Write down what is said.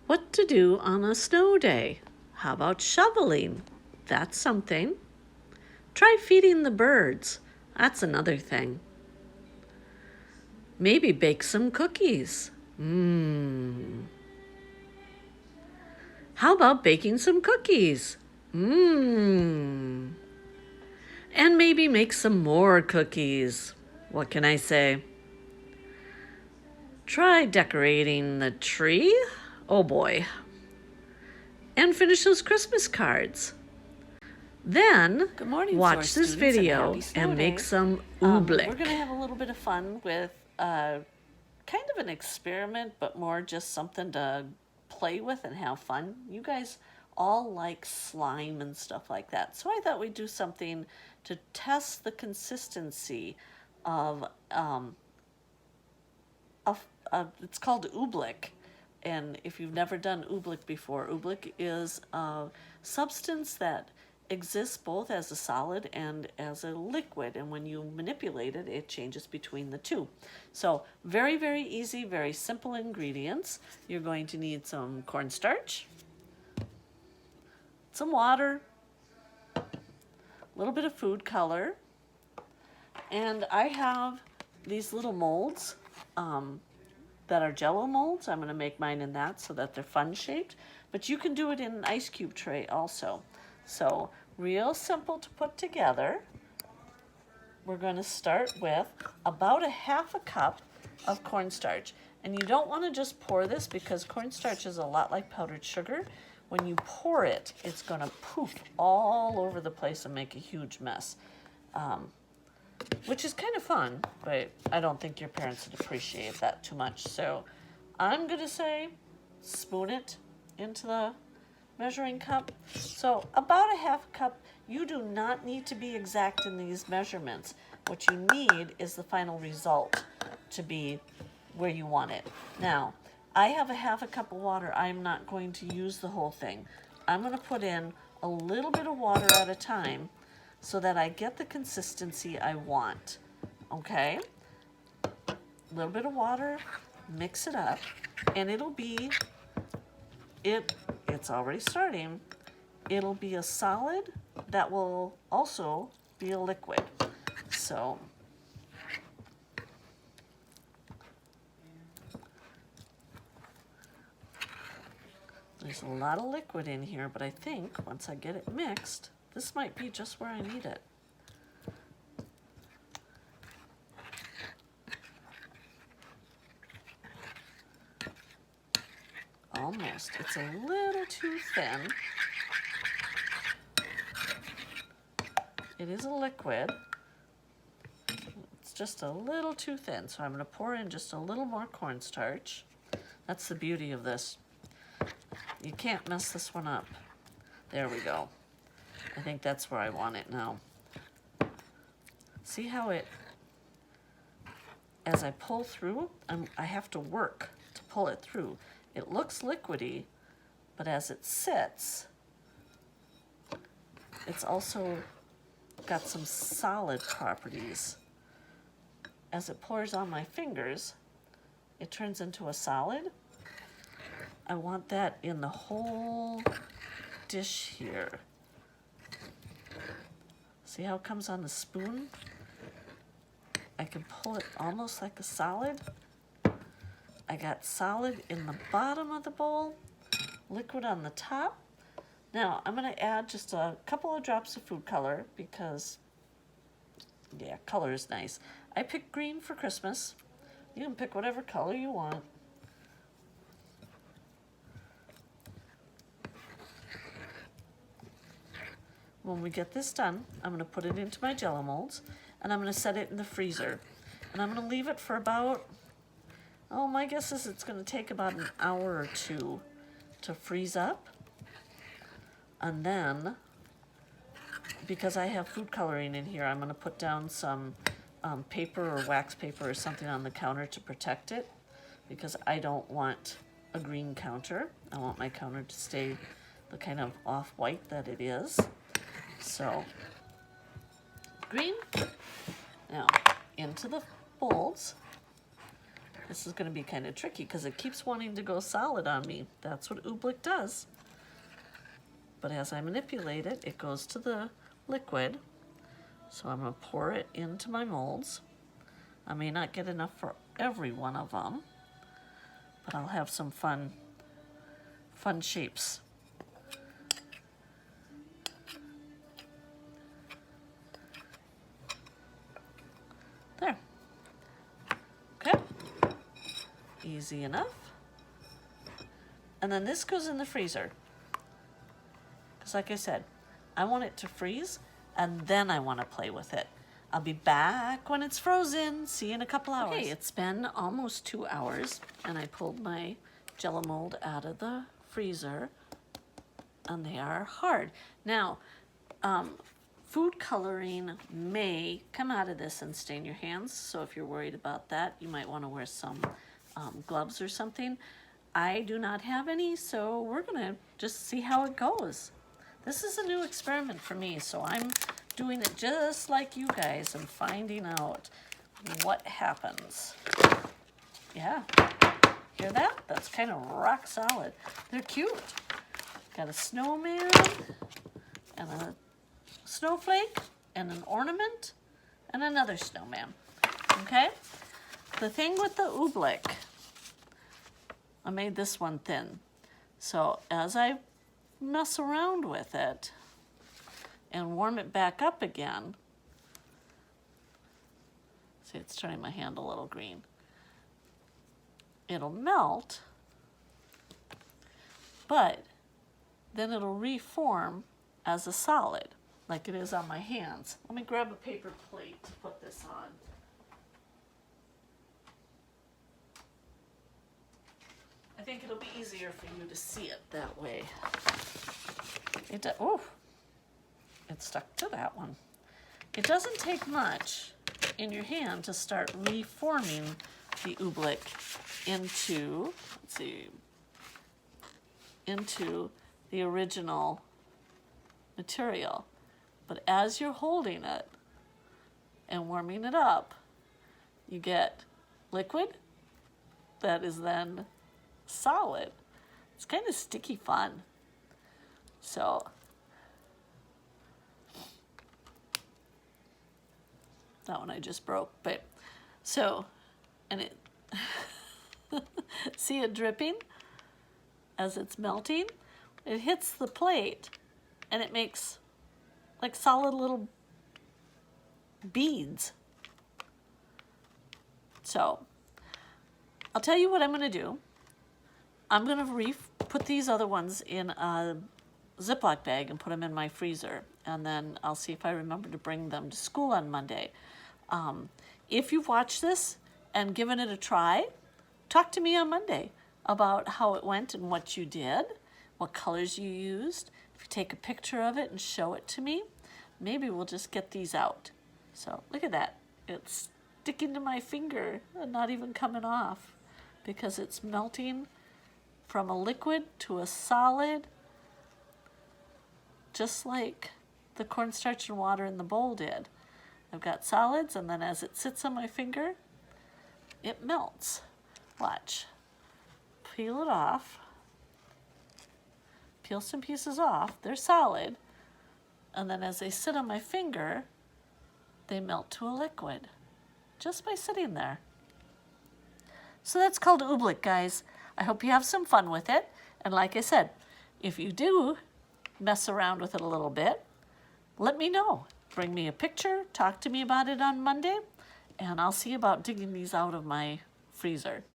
What to do on a snow day? How about shoveling? That's something. Try feeding the birds. That's another thing. Maybe bake some cookies. How about baking some cookies? And maybe make some more cookies. What can I say? Try decorating the tree. Oh boy. And finish those Christmas cards. Then Good morning, watch SOAR this students, video and make some oobleck. We're going to have a little bit of fun with kind of an experiment, but more just something to play with and have fun. You guys all like slime and stuff like that. So I thought we'd do something to test the consistency of it's called oobleck. And if you've never done oobleck before, oobleck is a substance that exists both as a solid and as a liquid, and when you manipulate it, it changes between the two. So very, very easy, very simple ingredients. You're going to need some cornstarch, some water, a little bit of food color, and I have these little molds that are Jello molds. I'm going to make mine in that so that they're fun shaped, but you can do it in an ice cube tray also. So real simple to put together. We're going to start with about a half a cup of cornstarch. And you don't want to just pour this because cornstarch is a lot like powdered sugar. When you pour it, it's going to poof all over the place and make a huge mess, which is kind of fun, but I don't think your parents would appreciate that too much. So I'm going to say spoon it into the measuring cup. So about a half a cup. You do not need to be exact in these measurements. What you need is the final result to be where you want it. Now, I have a half a cup of water. I'm not going to use the whole thing. I'm going to put in a little bit of water at a time so that I get the consistency I want. Okay? A little bit of water, mix it up, and it'll be, it's already starting. It'll be a solid that will also be a liquid. So there's a lot of liquid in here, but I think once I get it mixed, this might be just where I need it. Almost. It's a little too thin. It is a liquid. It's just a little too thin, so I'm going to pour in just a little more cornstarch. That's the beauty of this. You can't mess this one up. There we go. I think that's where I want it now. See how it, as I pull through, I have to work to pull it through. It looks liquidy, but as it sits, it's also got some solid properties. As it pours on my fingers, it turns into a solid. I want that in the whole dish here. See how it comes on the spoon? I can pull it almost like a solid. I got solid in the bottom of the bowl, liquid on the top. Now, I'm going to add just a couple of drops of food color because, yeah, color is nice. I picked green for Christmas. You can pick whatever color you want. When we get this done, I'm going to put it into my Jello molds, and I'm going to set it in the freezer. And I'm going to leave it for about, oh, my guess is it's going to take about an hour or two to freeze up. And then, because I have food coloring in here, I'm going to put down some paper or wax paper or something on the counter to protect it, because I don't want a green counter. I want my counter to stay the kind of off-white that it is. So, green. Now, into the bowls. This is going to be kind of tricky because it keeps wanting to go solid on me. That's what oobleck does. But as I manipulate it, it goes to the liquid. So I'm going to pour it into my molds. I may not get enough for every one of them, but I'll have some fun shapes. There. Okay. Easy enough. And then this goes in the freezer. Because like I said, I want it to freeze and then I want to play with it. I'll be back when it's frozen. See you in a couple hours. Okay, it's been almost 2 hours and I pulled my Jell-O mold out of the freezer and they are hard. Now, food coloring may come out of this and stain your hands, so if you're worried about that, you might want to wear some gloves or something. I do not have any, so we're gonna just see how it goes. This is a new experiment for me, so I'm doing it just like you guys and finding out what happens. Yeah, hear that? That's kind of rock solid. They're cute. Got a snowman and a snowflake and an ornament and another snowman. Okay? The thing with the oobleck, I made this one thin. So as I mess around with it and warm it back up again, see, it's turning my hand a little green. It'll melt, but then it'll reform as a solid, like it is on my hands. Let me grab a paper plate to put this on. I think it'll be easier for you to see it that way. Oh, it stuck to that one. It doesn't take much in your hand to start reforming the oobleck into, let's see, into the original material. But as you're holding it and warming it up, you get liquid that is then solid. It's kind of sticky fun. So that one I just broke, but so, and it see it dripping as it's melting. It hits the plate and it makes like solid little beads. So I'll tell you what I'm going to do. I'm going to put these other ones in a Ziploc bag and put them in my freezer, and then I'll see if I remember to bring them to school on Monday. If you've watched this and given it a try, talk to me on Monday about how it went and what you did, what colors you used. If you take a picture of it and show it to me, maybe we'll just get these out. So look at that. It's sticking to my finger and not even coming off because it's melting from a liquid to a solid, just like the cornstarch and water in the bowl did. I've got solids, and then as it sits on my finger, it melts. Watch. Peel it off. Peel some pieces off. They're solid. And then as they sit on my finger, they melt to a liquid just by sitting there. So that's called oobleck, guys. I hope you have some fun with it. And like I said, if you do mess around with it a little bit, let me know. Bring me a picture, talk to me about it on Monday, and I'll see about digging these out of my freezer.